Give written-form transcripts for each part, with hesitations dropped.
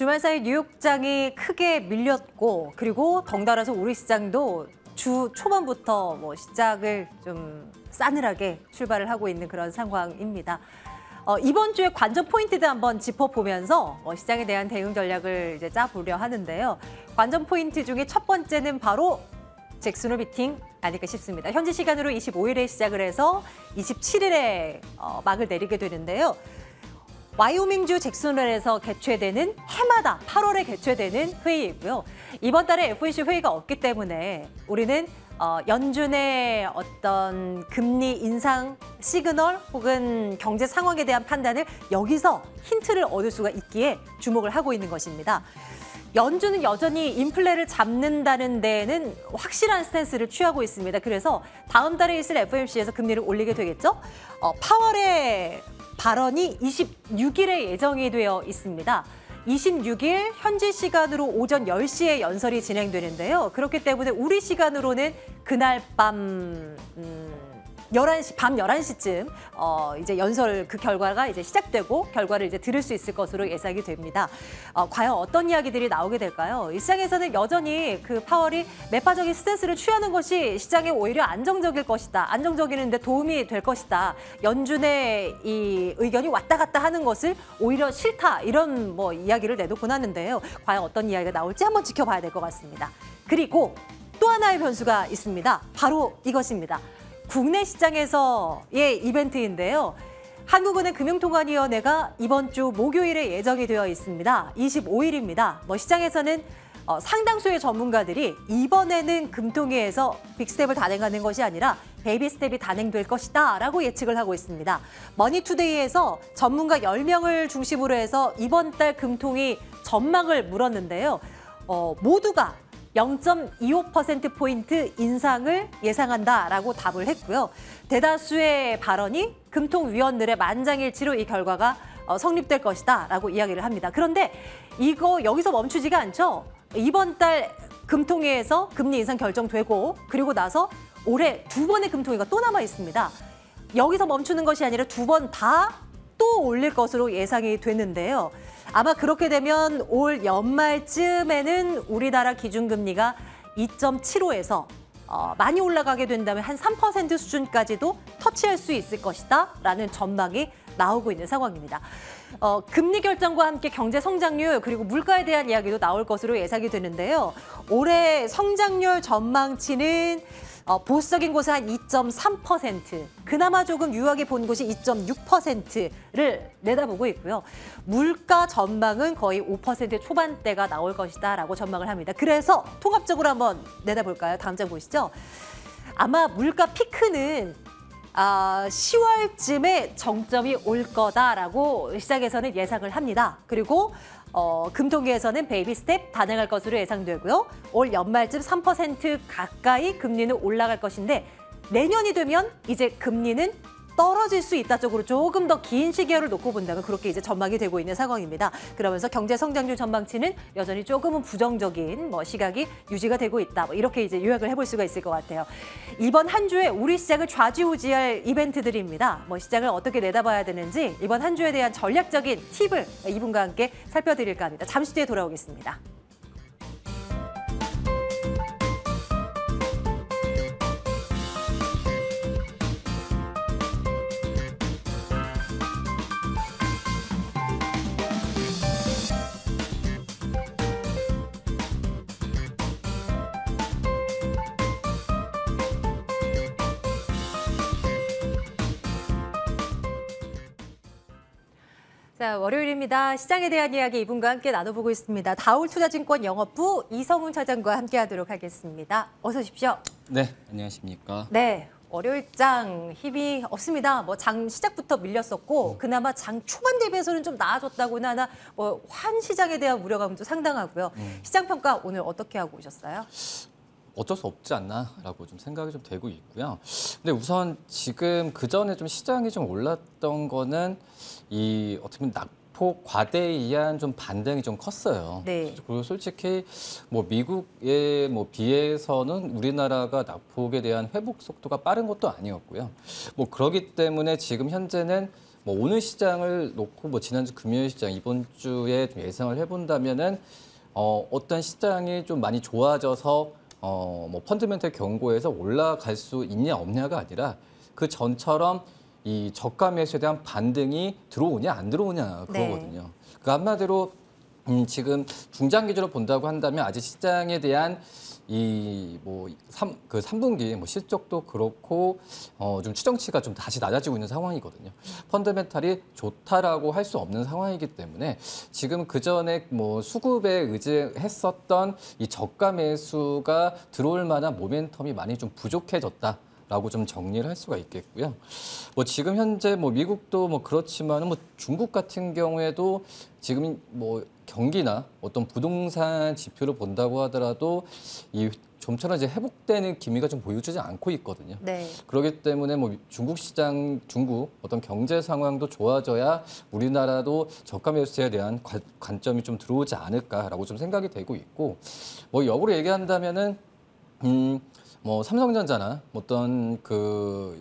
주말 사이 뉴욕장이 크게 밀렸고 그리고 덩달아서 우리 시장도 주 초반부터 시작을 좀 싸늘하게 출발을 하고 있는 그런 상황입니다. 이번 주에 관전 포인트도 한번 짚어보면서 시장에 대한 대응 전략을 이제 짜보려 하는데요. 관전 포인트 중에 첫 번째는 바로 잭슨 홀 미팅 아닐까 싶습니다. 현지 시간으로 25일에 시작을 해서 27일에 막을 내리게 되는데요. 와이오밍주 잭슨홀에서 개최되는 해마다 8월에 개최되는 회의이고요. 이번 달에 FOMC 회의가 없기 때문에 우리는 연준의 어떤 금리 인상 시그널 혹은 경제 상황에 대한 판단을 여기서 힌트를 얻을 수가 있기에 주목을 하고 있는 것입니다. 연준은 여전히 인플레를 잡는다는 데에는 확실한 스탠스를 취하고 있습니다. 그래서 다음 달에 있을 FOMC에서 금리를 올리게 되겠죠. 파월의 발언이 26일에 예정이 되어 있습니다. 26일 현지 시간으로 오전 10시에 연설이 진행되는데요. 그렇기 때문에 우리 시간으로는 그날 밤 11시, 밤 11시쯤 이제 연설 그 결과가 이제 시작되고 결과를 이제 들을 수 있을 것으로 예상이 됩니다. 과연 어떤 이야기들이 나오게 될까요? 이 시장에서는 여전히 그 파월이 매파적인 스탠스를 취하는 것이 시장에 오히려 안정적일 것이다. 안정적이는데 도움이 될 것이다. 연준의 이 의견이 왔다 갔다 하는 것을 오히려 싫다. 이런 이야기를 내놓곤 하는데요. 과연 어떤 이야기가 나올지 한번 지켜봐야 될 것 같습니다. 그리고 또 하나의 변수가 있습니다. 바로 이것입니다. 국내 시장에서의 이벤트인데요. 한국은행 금융통화위원회가 이번 주 목요일에 예정이 되어 있습니다. 25일입니다. 시장에서는 상당수의 전문가들이 이번에는 금통위에서 빅스텝을 단행하는 것이 아니라 베이비 스텝이 단행될 것이다 라고 예측을 하고 있습니다. 머니투데이에서 전문가 10명을 중심으로 해서 이번 달 금통위 전망을 물었는데요. 모두가 0.25%포인트 인상을 예상한다라고 답을 했고요. 대다수의 발언이 금통위원들의 만장일치로 이 결과가 성립될 것이다라고 이야기를 합니다. 그런데 이거 여기서 멈추지가 않죠. 이번 달 금통위에서 금리 인상 결정되고 그리고 나서 올해 두 번의 금통위가 또 남아 있습니다. 여기서 멈추는 것이 아니라 두 번 다 또 올릴 것으로 예상이 됐는데요. 아마 그렇게 되면 올 연말쯤에는 우리나라 기준금리가 2.75에서 많이 올라가게 된다면 한 3% 수준까지도 터치할 수 있을 것이다라는 전망이 나오고 있는 상황입니다. 금리 결정과 함께 경제 성장률 그리고 물가에 대한 이야기도 나올 것으로 예상이 되는데요. 올해 성장률 전망치는 보수적인 곳은 한 2.3%, 그나마 조금 유하게 본 곳이 2.6%를 내다보고 있고요. 물가 전망은 거의 5% 초반대가 나올 것이다라고 전망을 합니다. 그래서 통합적으로 한번 내다볼까요? 다음 장 보시죠. 아마 물가 피크는 10월쯤에 정점이 올 거다라고 시장에서는 예상을 합니다. 그리고 금통위에서는 베이비 스텝 단행할 것으로 예상되고요. 올 연말쯤 3% 가까이 금리는 올라갈 것인데 내년이 되면 이제 금리는 떨어질 수 있다 쪽으로 조금 더 긴 시기를 놓고 본다면 그렇게 이제 전망이 되고 있는 상황입니다. 그러면서 경제 성장률 전망치는 여전히 조금은 부정적인 시각이 유지가 되고 있다. 이렇게 이제 요약을 해볼 수가 있을 것 같아요. 이번 한 주에 우리 시장을 좌지우지할 이벤트들입니다. 시장을 어떻게 내다봐야 되는지 이번 한 주에 대한 전략적인 팁을 이분과 함께 살펴드릴까 합니다. 잠시 뒤에 돌아오겠습니다. 자, 월요일입니다. 시장에 대한 이야기 이분과 함께 나눠보고 있습니다. 다올투자증권 영업부 이성훈 차장과 함께하도록 하겠습니다. 어서 오십시오. 네, 안녕하십니까. 네, 월요일장 힘이 없습니다. 장 시작부터 밀렸었고 그나마 장 초반 대비해서는 좀 나아졌다고나 하나 환 시장에 대한 우려감도 상당하고요. 시장 평가 오늘 어떻게 하고 오셨어요? 어쩔 수 없지 않나라고 좀 생각이 좀 되고 있고요. 근데 우선 지금 그 전에 좀 시장이 좀 올랐던 거는 이 어떻게 보면 낙폭 과대에 의한 좀 반등이 좀 컸어요. 네. 그리고 솔직히 미국에 비해서는 우리나라가 낙폭에 대한 회복 속도가 빠른 것도 아니었고요. 그렇기 때문에 지금 현재는 뭐 오늘 시장을 놓고 뭐 지난주 금요일 시장 이번 주에 좀 예상을 해본다면은 어떤 시장이 좀 많이 좋아져서 뭐 펀드멘털 경고에서 올라갈 수 있냐 없냐가 아니라 그 전처럼 이 저가 매수에 대한 반등이 들어오냐 안 들어오냐 그거거든요. 네. 그 한마디로 지금 중장기적으로 본다고 한다면 아직 시장에 대한 그 3분기 뭐 실적도 그렇고 좀 추정치가 좀 다시 낮아지고 있는 상황이거든요. 펀더멘탈이 좋다라고 할 수 없는 상황이기 때문에 지금 그 전에 뭐 수급에 의지했었던 이 저가 매수가 들어올 만한 모멘텀이 많이 좀 부족해졌다. 라고 좀 정리를 할 수가 있겠고요. 뭐 지금 현재 뭐 미국도 뭐 그렇지만 뭐 중국 같은 경우에도 지금 뭐 경기나 어떤 부동산 지표를 본다고 하더라도 이 좀처럼 이제 회복되는 기미가 좀 보여주지 않고 있거든요. 네. 그렇기 때문에 뭐 중국 시장, 중국 어떤 경제 상황도 좋아져야 우리나라도 저가 매수에 대한 관점이 좀 들어오지 않을까라고 좀 생각이 되고 있고 뭐 역으로 얘기한다면은 뭐 삼성전자나 어떤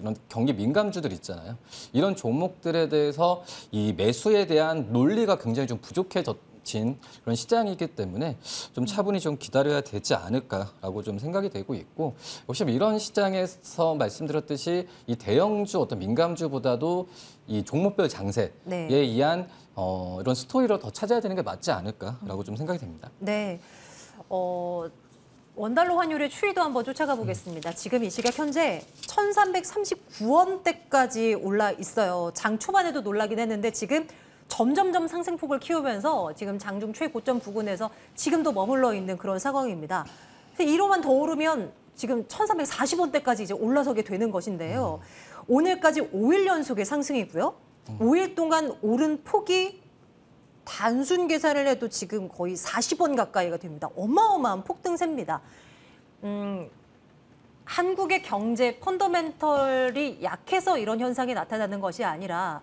이런 경기 민감주들 있잖아요. 이런 종목들에 대해서 이 매수에 대한 논리가 굉장히 좀 부족해진 그런 시장이기 때문에 좀 차분히 좀 기다려야 되지 않을까라고 좀 생각이 되고 있고 역시 이런 시장에서 말씀드렸듯이 이 대형주 어떤 민감주보다도 이 종목별 장세에 네. 의한 이런 스토리를 더 찾아야 되는 게 맞지 않을까라고 좀 생각이 됩니다. 네. 원달러 환율의 추이도 한번 쫓아가 보겠습니다. 지금 이 시각 현재 1,339원대까지 올라 있어요. 장 초반에도 놀라긴 했는데 지금 점점점 상승폭을 키우면서 지금 장중 최고점 부근에서 지금도 머물러 있는 그런 상황입니다. 이로만 더 오르면 지금 1,340원대까지 이제 올라서게 되는 것인데요. 오늘까지 5일 연속의 상승이고요. 5일 동안 오른 폭이 단순 계산을 해도 지금 거의 40원 가까이가 됩니다. 어마어마한 폭등세입니다. 한국의 경제 펀더멘털이 약해서 이런 현상이 나타나는 것이 아니라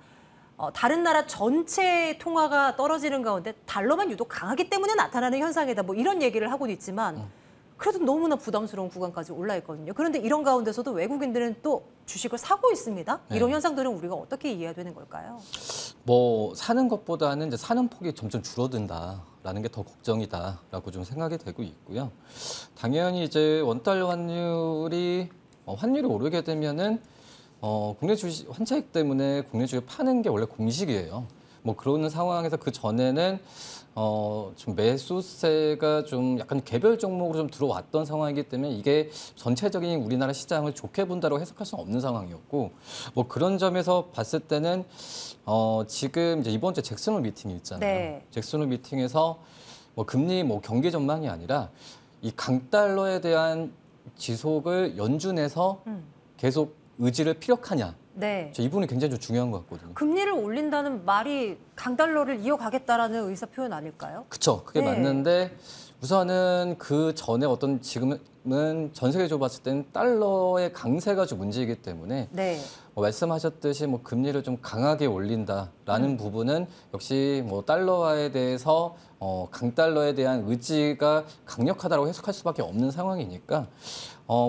다른 나라 전체 통화가 떨어지는 가운데 달러만 유독 강하기 때문에 나타나는 현상이다. 뭐 이런 얘기를 하고는 있지만 그래도 너무나 부담스러운 구간까지 올라 있거든요. 그런데 이런 가운데서도 외국인들은 또 주식을 사고 있습니다. 이런 현상들은 우리가 어떻게 이해해야 되는 걸까요? 뭐 사는 것보다는 이제 사는 폭이 점점 줄어든다라는 게 더 걱정이다라고 좀 생각이 되고 있고요. 당연히 이제 원달러 환율이 오르게 되면은 국내 주식 환차익 때문에 국내 주식 파는 게 원래 공식이에요. 뭐 그러는 상황에서 그 전에는 좀 매수세가 좀 약간 개별 종목으로 좀 들어왔던 상황이기 때문에 이게 전체적인 우리나라 시장을 좋게 본다고 해석할 수는 없는 상황이었고 뭐 그런 점에서 봤을 때는 지금 이제 이번 주에 잭슨홀 미팅이 있잖아요. 네. 잭슨홀 미팅에서 뭐 금리 뭐 경기 전망이 아니라 이 강달러에 대한 지속을 연준에서 계속 의지를 피력하냐. 네. 이 부분이 굉장히 좀 중요한 것 같거든요. 금리를 올린다는 말이 강달러를 이어가겠다라는 의사 표현 아닐까요? 그쵸. 그게 네. 맞는데 우선은 그 전에 지금은 전 세계적으로 봤을 때는 달러의 강세가 좀 문제이기 때문에 네. 말씀하셨듯이 뭐 금리를 좀 강하게 올린다라는 부분은 역시 뭐 달러화에 대해서 강달러에 대한 의지가 강력하다고 해석할 수밖에 없는 상황이니까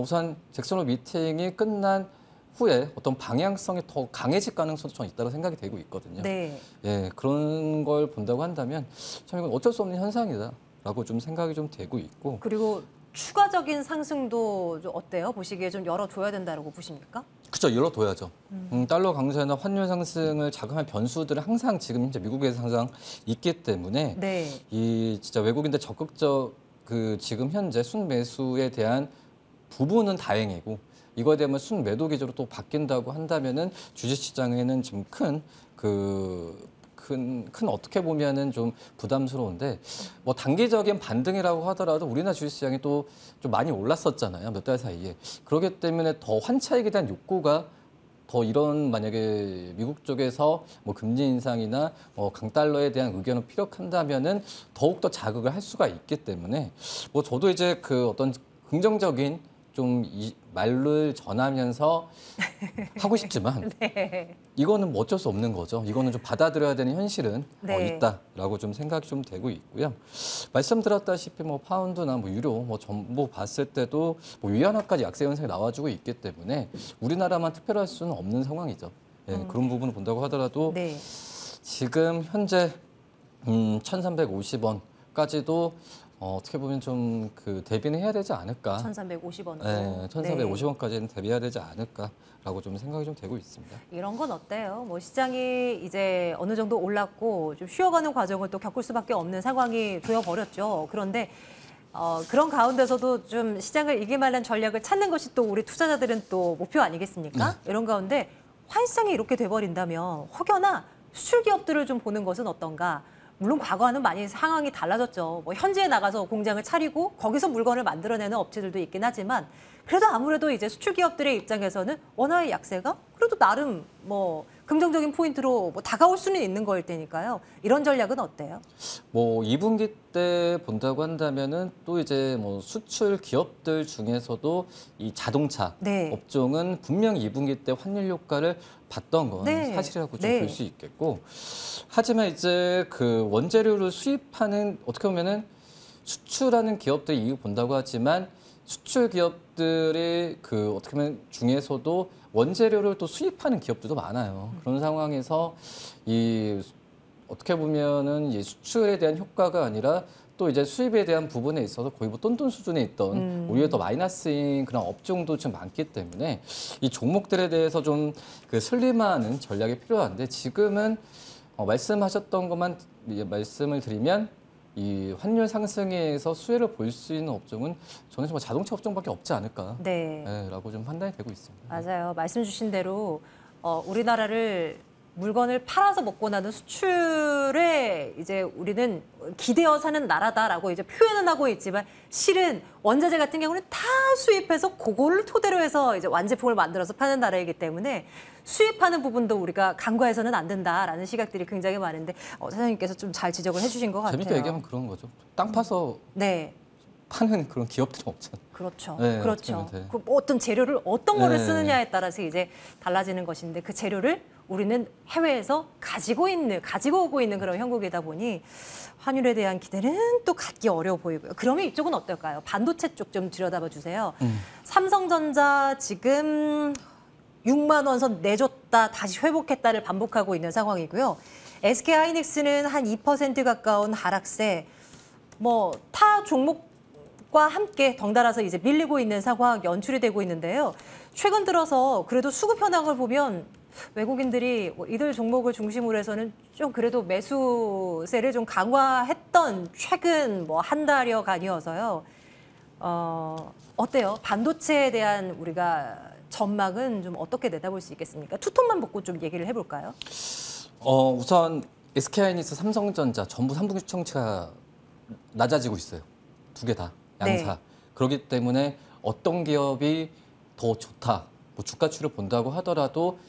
우선 잭슨홀 미팅이 끝난 후에 어떤 방향성이 더 강해질 가능성도 저는 있다고 생각이 되고 있거든요. 네. 예, 그런 걸 본다고 한다면 참 이건 어쩔 수 없는 현상이다라고 좀 생각이 좀 되고 있고. 그리고 추가적인 상승도 좀 어때요? 보시기에 좀 열어줘야 된다고 보십니까? 그렇죠. 열어둬야죠. 달러 강세나 환율 상승을 자극할 변수들은 항상 지금 현재 미국에서 항상 있기 때문에 네. 이 진짜 외국인들 적극적 지금 현재 순매수에 대한 부분은 다행이고 이거에 대한 순매도 기조로 또 바뀐다고 한다면은 주식시장에는 좀 큰 어떻게 보면은 좀 부담스러운데 뭐 단기적인 반등이라고 하더라도 우리나라 주식시장이 또 좀 많이 올랐었잖아요. 몇 달 사이에. 그렇기 때문에 더 환차익에 대한 욕구가 더 이런 만약에 미국 쪽에서 뭐 금리 인상이나 강달러에 대한 의견을 피력한다면은 더욱 더 자극을 할 수가 있기 때문에 뭐 저도 이제 어떤 긍정적인 좀 이 말을 전하면서 하고 싶지만 네. 이거는 뭐 어쩔 수 없는 거죠. 이거는 좀 받아들여야 되는 현실은 네. 있다라고 좀 생각이 좀 되고 있고요. 말씀드렸다시피 뭐 파운드나 뭐 유로 뭐 전부 봤을 때도 뭐 위안화까지 약세 현상이 나와주고 있기 때문에 우리나라만 특별할 수는 없는 상황이죠. 예, 그런 부분을 본다고 하더라도 네. 지금 현재 1,350원까지도 어떻게 보면 좀 그 대비는 해야 되지 않을까. 1,350원도. 네, 1,350원까지는 대비해야 되지 않을까라고 좀 생각이 좀 되고 있습니다. 이런 건 어때요? 뭐 시장이 이제 어느 정도 올랐고 좀 쉬어가는 과정을 또 겪을 수밖에 없는 상황이 되어버렸죠. 그런데 그런 가운데서도 좀 시장을 이길 만한 전략을 찾는 것이 또 우리 투자자들은 또 목표 아니겠습니까? 네. 이런 가운데 환시장이 이렇게 돼버린다면 혹여나 수출 기업들을 좀 보는 것은 어떤가? 물론 과거와는 많이 상황이 달라졌죠. 뭐 현지에 나가서 공장을 차리고 거기서 물건을 만들어내는 업체들도 있긴 하지만 그래도 아무래도 이제 수출 기업들의 입장에서는 원화의 약세가 그래도 나름 뭐 긍정적인 포인트로 뭐 다가올 수는 있는 거일 테니까요. 이런 전략은 어때요? 뭐 2분기 때 본다고 한다면은 또 이제 뭐 수출 기업들 중에서도 이 자동차 네. 업종은 분명히 2분기 때 환율 효과를 봤던 건 네. 사실이라고 좀 네. 볼 수 있겠고, 하지만 이제 그 원재료를 수입하는 어떻게 보면은 수출하는 기업들이 이유 본다고 하지만 수출 기업들의 그 어떻게 보면 중에서도 원재료를 또 수입하는 기업들도 많아요. 그런 상황에서 이 어떻게 보면은 이 수출에 대한 효과가 아니라 또 이제 수입에 대한 부분에 있어서 거의 뭐 똔똔 수준에 있던 오히려 더 마이너스인 그런 업종도 좀 많기 때문에 이 종목들에 대해서 좀 그 슬림화하는 전략이 필요한데 지금은 말씀하셨던 것만 말씀을 드리면 이 환율 상승에서 수혜를 볼 수 있는 업종은 저는 정말 자동차 업종밖에 없지 않을까. 네. 라고 좀 판단이 되고 있습니다. 맞아요. 말씀 주신 대로 우리나라를 물건을 팔아서 먹고 나는 수출에 이제 우리는 기대어 사는 나라다라고 이제 표현은 하고 있지만 실은 원자재 같은 경우는 다 수입해서 그거를 토대로 해서 이제 완제품을 만들어서 파는 나라이기 때문에 수입하는 부분도 우리가 간과해서는 안 된다라는 시각들이 굉장히 많은데 사장님께서 좀 잘 지적을 해주신 것 같아요. 재밌게 얘기하면 그런 거죠. 땅 파서 네. 파는 그런 기업들이 없잖아요. 그렇죠. 네, 그렇죠. 어떻게 보면, 네. 그 어떤 재료를 어떤 거를 네. 쓰느냐에 따라서 이제 달라지는 것인데 그 재료를 우리는 해외에서 가지고 오고 있는 그런 형국이다 보니 환율에 대한 기대는 또 갖기 어려워 보이고요. 그러면 이쪽은 어떨까요? 반도체 쪽 좀 들여다봐 주세요. 삼성전자 지금 6만 원 선 내줬다 다시 회복했다를 반복하고 있는 상황이고요. SK하이닉스는 한 2% 가까운 하락세. 뭐 타 종목과 함께 덩달아서 이제 밀리고 있는 상황 연출이 되고 있는데요. 최근 들어서 그래도 수급 현황을 보면 외국인들이 이들 종목을 중심으로 해서는 좀 그래도 매수세를 좀 강화했던 최근 뭐 한 달여간이어서요. 어때요? 반도체에 대한 우리가 전망은 좀 어떻게 내다볼 수 있겠습니까? 투톤만 보고 좀 얘기를 해볼까요? 우선 SK하이닉스, 삼성전자 전부 3분기 추정치가 낮아지고 있어요. 두 개 다 양사. 네. 그렇기 때문에 어떤 기업이 더 좋다, 뭐 주가추를 본다고 하더라도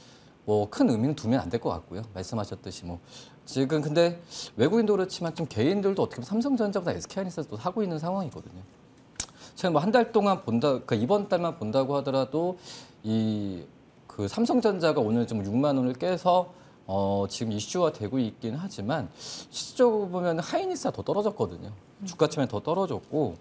뭐 큰 의미는 두면 안 될 것 같고요. 말씀하셨듯이 뭐 지금 근데 외국인도 그렇지만 좀 개인들도 어떻게 보면 삼성전자보다 SK하이닉스도 사고 있는 상황이거든요. 제가 뭐 한 달 동안 그러니까 이번 달만 본다고 하더라도 이 그 삼성전자가 오늘 좀 6만 원을 깨서 지금 이슈화 되고 있긴 하지만 실질적으로 보면 하이닉스가 더 떨어졌거든요. 주가치면 더 떨어졌고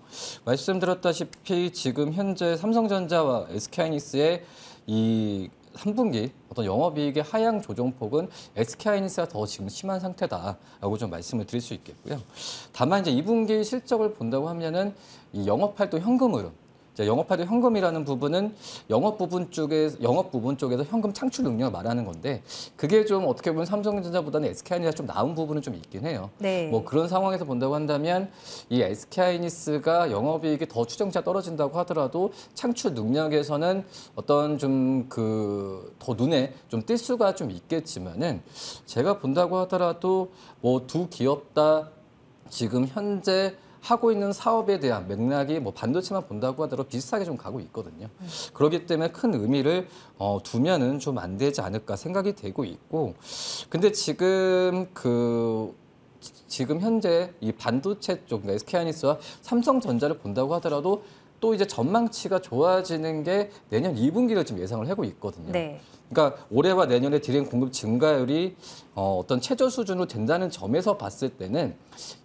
말씀드렸다시피 지금 현재 삼성전자와 SK하이닉스의 이 3분기 어떤 영업이익의 하향 조정폭은 SK하이닉스가 더 지금 심한 상태다라고 좀 말씀을 드릴 수 있겠고요. 다만 이제 2분기 실적을 본다고 하면은 이 영업활동 현금 흐름, 영업활동 현금이라는 부분은 영업 부분 쪽에서 현금 창출 능력을 말하는 건데 그게 좀 어떻게 보면 삼성전자보다는 SK하이닉스가 좀 나은 부분은 좀 있긴 해요. 네. 뭐 그런 상황에서 본다고 한다면 이 SK하이닉스가 영업이익이 더 추정치가 떨어진다고 하더라도 창출 능력에서는 어떤 좀 그 더 눈에 좀 띌 수가 좀 있겠지만은 제가 본다고 하더라도 뭐 두 기업 다 지금 현재 하고 있는 사업에 대한 맥락이 뭐 반도체만 본다고 하더라도 비슷하게 좀 가고 있거든요. 그렇기 때문에 큰 의미를 두면은 좀 안 되지 않을까 생각이 되고 있고, 근데 지금 지금 현재 이 반도체 쪽, 그러니까 SK하이닉스와 삼성전자를 본다고 하더라도 또 이제 전망치가 좋아지는 게 내년 2분기를 지금 예상을 하고 있거든요. 네. 그러니까 올해와 내년에 디램 공급 증가율이 어떤 최저 수준으로 된다는 점에서 봤을 때는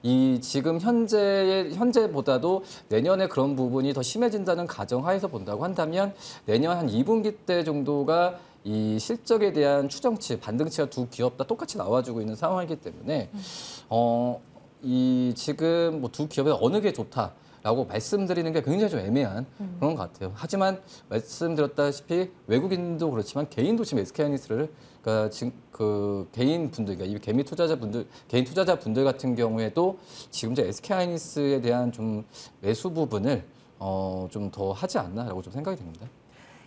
이 지금 현재보다도 내년에 그런 부분이 더 심해진다는 가정하에서 본다고 한다면 내년 한 2분기 때 정도가 이 실적에 대한 추정치, 반등치가 두 기업 다 똑같이 나와주고 있는 상황이기 때문에 이 지금 뭐 두 기업에 어느 게 좋다라고 말씀드리는 게 굉장히 좀 애매한 그런 것 같아요. 하지만 말씀드렸다시피 외국인도 그렇지만 개인도 지금 SK하이닉스를 그러니까 지금 그 개인 분들, 그러니까 이 개인 투자자분들 같은 경우에도 지금 이제 SK하이닉스에 대한 좀 매수 부분을 좀 더 하지 않나라고 좀 생각이 됩니다.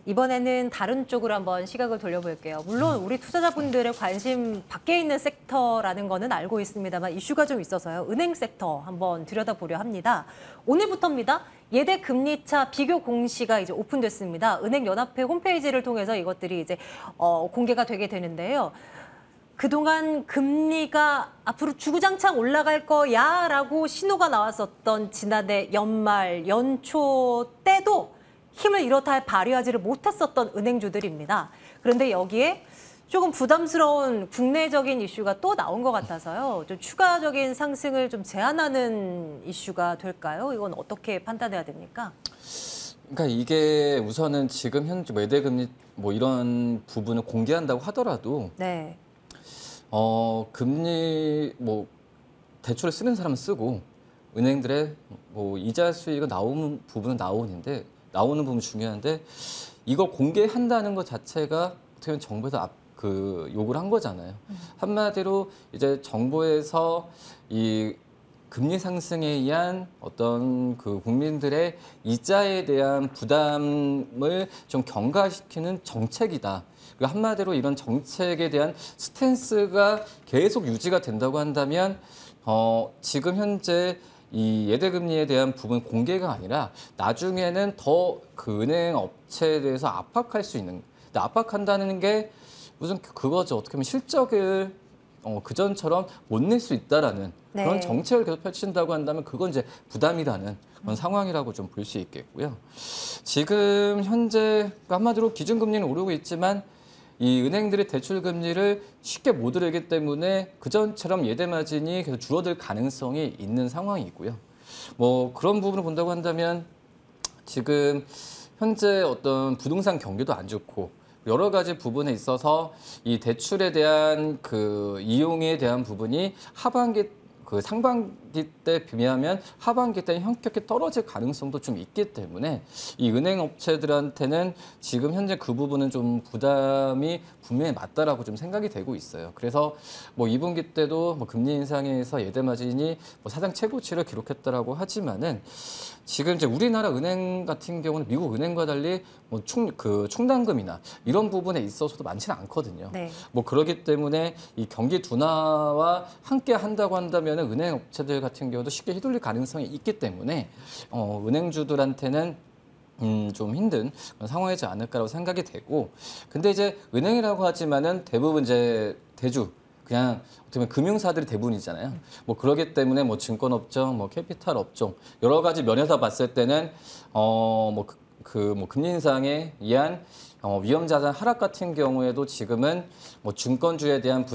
이번에는 다른 쪽으로 한번 시각을 돌려볼게요. 물론 우리 투자자분들의 관심 밖에 있는 섹터라는 거는 알고 있습니다만 이슈가 좀 있어서요. 은행 섹터 한번 들여다보려 합니다. 오늘부터입니다. 예대 금리차 비교 공시가 이제 오픈됐습니다. 은행연합회 홈페이지를 통해서 이것들이 이제 공개가 되게 되는데요. 그동안 금리가 앞으로 주구장창 올라갈 거야라고 신호가 나왔었던 지난해 연말, 연초 때도 힘을 이렇다 발휘하지를 못했었던 은행주들입니다. 그런데 여기에 조금 부담스러운 국내적인 이슈가 또 나온 것 같아서요. 좀 추가적인 상승을 좀 제한하는 이슈가 될까요? 이건 어떻게 판단해야 됩니까? 그러니까 이게 우선은 지금 현재 매대금리 뭐 이런 부분을 공개한다고 하더라도 네. 금리 뭐 대출을 쓰는 사람은 쓰고 은행들의 뭐 이자 수익은 나오는 부분은 나오는 부분 중요한데 이걸 공개한다는 것 자체가 어떻게 보면 정부에서 요구를 한 거잖아요. 한마디로 이제 정부에서 이 금리 상승에 의한 어떤 그 국민들의 이자에 대한 부담을 좀 경과시키는 정책이다. 그리고 한마디로 이런 정책에 대한 스탠스가 계속 유지가 된다고 한다면 지금 현재 이 예대금리에 대한 부분 공개가 아니라 나중에는 더 그 은행 업체에 대해서 압박할 수 있는, 근데 압박한다는 게 무슨 그거죠. 어떻게 보면 실적을 그전처럼 못 낼 수 있다라는 네. 그런 정책을 계속 펼친다고 한다면 그건 이제 부담이라는 그런 상황이라고 좀 볼 수 있겠고요. 지금 현재 한마디로 기준금리는 오르고 있지만 이 은행들의 대출 금리를 쉽게 못 오르기 때문에 그전처럼 예대 마진이 계속 줄어들 가능성이 있는 상황이고요. 뭐 그런 부분을 본다고 한다면 지금 현재 어떤 부동산 경기도 안 좋고 여러 가지 부분에 있어서 이 대출에 대한 그 이용에 대한 부분이 상반기 때 비교하면 하반기 때는 현격히 떨어질 가능성도 좀 있기 때문에 이 은행 업체들한테는 지금 현재 그 부분은 좀 부담이 분명히 맞다라고 좀 생각이 되고 있어요. 그래서 뭐 2분기 때도 뭐 금리 인상에서 예대 마진이 뭐 사상 최고치를 기록했다라고 하지만은 지금 이제 우리나라 은행 같은 경우는 미국 은행과 달리 뭐 충당금이나 이런 부분에 있어서도 많지는 않거든요. 네. 뭐 그렇기 때문에 이 경기 둔화와 함께 한다고 한다면 은행 업체들 같은 경우도 쉽게 휘둘릴 가능성이 있기 때문에 은행주들한테는 좀 힘든 그런 상황이지 않을까라고 생각이 되고, 근데 이제 은행이라고 하지만은 대부분 이제 대주 그냥 어떻게 보면 금융사들이 대부분이잖아요. 뭐 그러기 때문에 뭐 증권업종, 뭐 캐피탈 업종 여러 가지 면에서 봤을 때는 뭐 금리 인상에 의한 위험자산 하락 같은 경우에도 지금은 뭐 증권주에 대한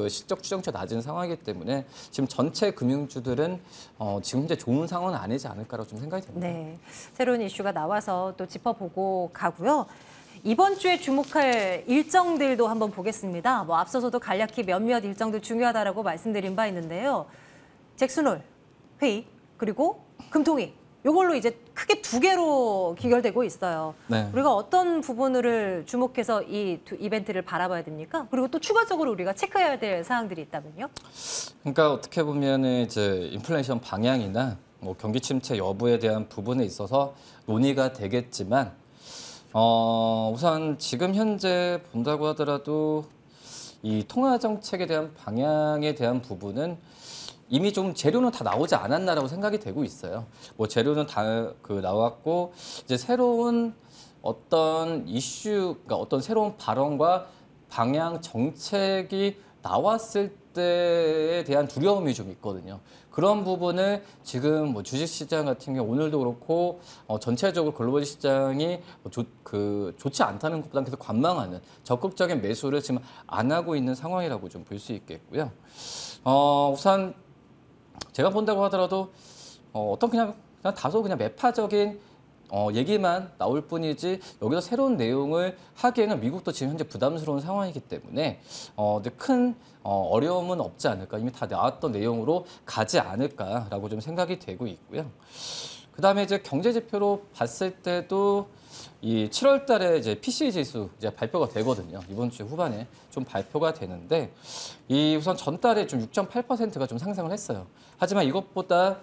실적 추정치가 낮은 상황이기 때문에 지금 전체 금융주들은 지금 현재 좋은 상황은 아니지 않을까라고 좀 생각이 됩니다. 네. 새로운 이슈가 나와서 또 짚어보고 가고요. 이번 주에 주목할 일정들도 한번 보겠습니다. 뭐 앞서서도 간략히 몇몇 일정들 중요하다라고 말씀드린 바 있는데요. 잭슨홀 회의 그리고 금통위 이걸로 이제 크게 두 개로 기결되고 있어요. 네. 우리가 어떤 부분을 주목해서 이 두 이벤트를 바라봐야 됩니까? 그리고 또 추가적으로 우리가 체크해야 될 사항들이 있다면요? 그러니까 어떻게 보면은 이제 인플레이션 방향이나 뭐 경기 침체 여부에 대한 부분에 있어서 논의가 되겠지만 우선 지금 현재 본다고 하더라도 이 통화 정책에 대한 방향에 대한 부분은 이미 좀 재료는 다 나오지 않았나라고 생각이 되고 있어요. 뭐 재료는 다 나왔고 이제 새로운 어떤 이슈, 그러니까 어떤 새로운 발언과 방향 정책이 나왔을 때에 대한 두려움이 좀 있거든요. 그런 부분을 지금 뭐 주식시장 같은 경우 오늘도 그렇고 전체적으로 글로벌 시장이 좋지 않다는 것보다는 계속 관망하는 적극적인 매수를 지금 안 하고 있는 상황이라고 좀 볼 수 있겠고요. 우선 제가 본다고 하더라도 어떤 그냥 다소 그냥 매파적인 얘기만 나올 뿐이지 여기서 새로운 내용을 하기에는 미국도 지금 현재 부담스러운 상황이기 때문에 근데 큰 어려움은 없지 않을까. 이미 다 나왔던 내용으로 가지 않을까라고 좀 생각이 되고 있고요. 그다음에 이제 경제 지표로 봤을 때도 이 7월 달에 이제 PCE 지수 이제 발표가 되거든요. 이번 주 후반에 좀 발표가 되는데 이 우선 전달에 좀 6.8%가 좀 상승을 했어요. 하지만 이것보다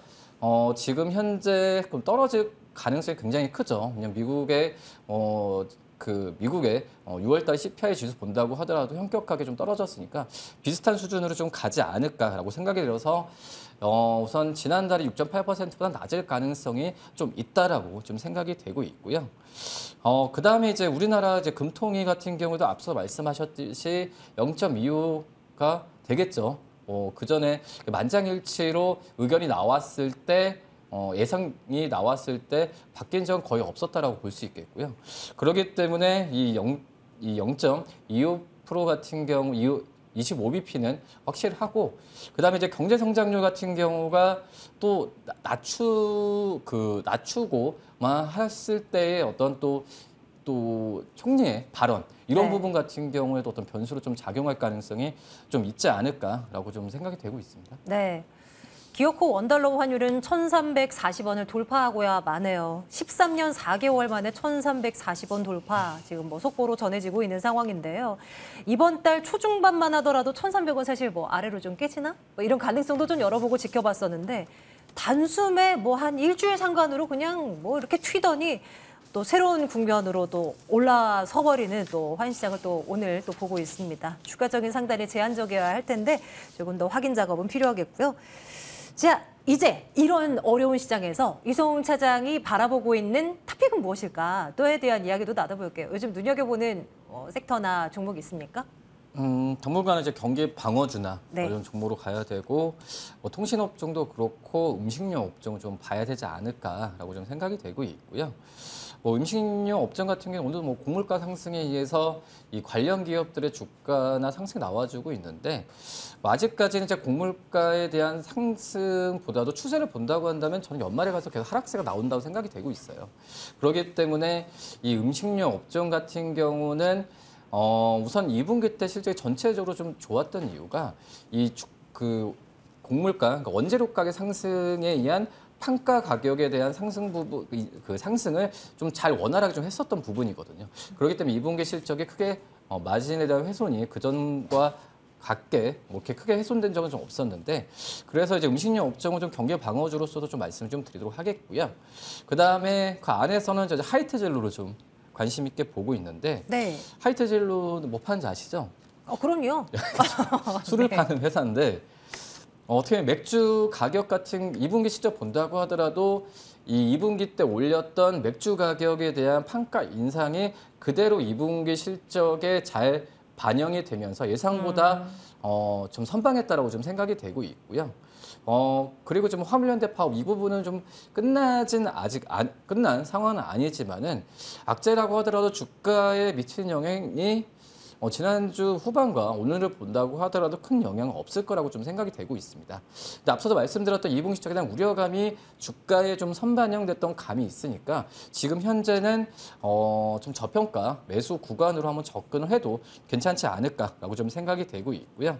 지금 현재 좀 떨어질 가능성이 굉장히 크죠. 왜냐면 미국의 6월달 CPI 지수 본다고 하더라도 현격하게 좀 떨어졌으니까 비슷한 수준으로 좀 가지 않을까라고 생각이 들어서 우선 지난달에 6.8%보다 낮을 가능성이 좀 있다라고 좀 생각이 되고 있고요. 그다음에 이제 우리나라 이제 금통위 같은 경우도 앞서 말씀하셨듯이 0.25가 되겠죠. 그 전에 만장일치로 의견이 나왔을 때 예상이 나왔을 때 바뀐 적은 거의 없었다라고 볼 수 있겠고요. 그렇기 때문에 이 0.25% 같은 경우 25bp는 확실하고 그다음에 이제 경제 성장률 같은 경우가 또 낮추고만 했을 때의 어떤 또 총리의 발언 이런 네. 부분 같은 경우에도 어떤 변수로 좀 작용할 가능성이 좀 있지 않을까라고 좀 생각이 되고 있습니다. 네. 기어코 원달러 환율은 1,340원을 돌파하고야 마네요. 13년 4개월 만에 1,340원 돌파, 지금 뭐 속보로 전해지고 있는 상황인데요. 이번 달 초중반만 하더라도 1,300원 사실 뭐 아래로 좀 깨지나? 뭐 이런 가능성도 좀 열어보고 지켜봤었는데 단숨에 뭐 한 일주일 상간으로 그냥 뭐 이렇게 튀더니 또 새로운 국면으로 또 올라서 버리는 또 환시장을 또 오늘 또 보고 있습니다. 추가적인 상단이 제한적이어야 할 텐데 조금 더 확인 작업은 필요하겠고요. 자, 이제 이런 어려운 시장에서 이성훈 차장이 바라보고 있는 탑픽은 무엇일까? 또에 대한 이야기도 나눠볼게요. 요즘 눈여겨보는 섹터나 종목 있습니까? 당분간은 이제 경기 방어주나 네. 이런 종목으로 가야 되고 통신업종도 그렇고 음식료 업종을 좀 봐야 되지 않을까라고 좀 생각이 되고 있고요. 음식료 업종 같은 경우는 오늘 곡물가 상승에 의해서 이 관련 기업들의 주가나 상승이 나와주고 있는데 아직까지는 이제 곡물가에 대한 상승보다도 추세를 본다고 한다면 저는 연말에 가서 계속 하락세가 나온다고 생각이 되고 있어요. 그렇기 때문에 이 음식료 업종 같은 경우는 우선 2분기 때 실제 전체적으로 좀 좋았던 이유가 곡물가, 그러니까 원재료 가격 상승에 의한 판가 가격에 대한 상승을 좀 잘 원활하게 좀 했었던 부분이거든요. 그렇기 때문에 2분기 실적이 크게 마진에 대한 훼손이 그전과 같게 이렇게 크게 훼손된 적은 좀 없었는데 그래서 이제 음식료 업종은 좀 경기 방어주로서도 좀 말씀을 좀 드리도록 하겠고요. 그다음에 그 안에서는 이제 하이트 젤로를 좀 관심 있게 보고 있는데 네. 하이트 젤로는 뭐 파는지 아시죠? 그럼요. 술을 네. 파는 회사인데 어떻게 보면 맥주 가격 같은 2분기 실적 본다고 하더라도 이 2분기 때 올렸던 맥주 가격에 대한 판가 인상이 그대로 2분기 실적에 잘 반영이 되면서 예상보다 좀 선방했다라고 좀 생각이 되고 있고요. 그리고 좀 화물연대 파업 이 부분은 좀 끝난 상황은 아니지만은 악재라고 하더라도 주가에 미치는 영향이 지난주 후반과 오늘을 본다고 하더라도 큰 영향은 없을 거라고 좀 생각이 되고 있습니다. 근데 앞서도 말씀드렸던 2분기 실적에 대한 우려감이 주가에 좀 선반영됐던 감이 있으니까 지금 현재는 좀 저평가 매수 구간으로 한번 접근을 해도 괜찮지 않을까라고 좀 생각이 되고 있고요.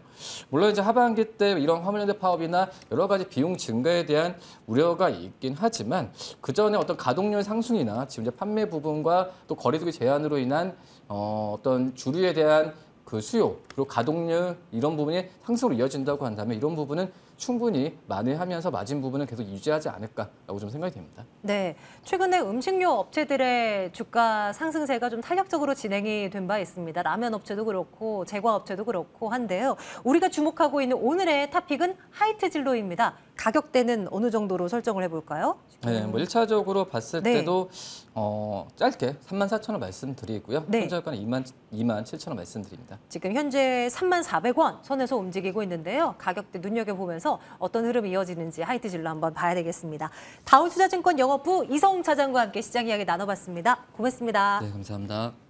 물론 이제 하반기 때 이런 화물연대 파업이나 여러 가지 비용 증가에 대한 우려가 있긴 하지만 그 전에 어떤 가동률 상승이나 지금 이제 판매 부분과 또 거리두기 제한으로 인한 어떤 주류에 대한 그 수요 그리고 가동률 이런 부분이 상승으로 이어진다고 한다면 이런 부분은 충분히 만회하면서 마진 부분은 계속 유지하지 않을까라고 좀 생각이 됩니다. 네, 최근에 음식료 업체들의 주가 상승세가 좀 탄력적으로 진행이 된 바 있습니다. 라면 업체도 그렇고 제과 업체도 그렇고 한데요. 우리가 주목하고 있는 오늘의 탑픽은 하이트 진로입니다. 가격대는 어느 정도로 설정을 해볼까요? 네, 뭐 1차적으로 봤을 네. 때도 짧게 34,000원 말씀드리고요. 네. 현저가는 27,000원 말씀드립니다. 지금 현재 34,000원 선에서 움직이고 있는데요. 가격대 눈여겨보면서 어떤 흐름이 이어지는지 하이트 진로 한번 봐야 되겠습니다. 다운투자증권 영업부 이성훈 차장과 함께 시장 이야기 나눠봤습니다. 고맙습니다. 네, 감사합니다.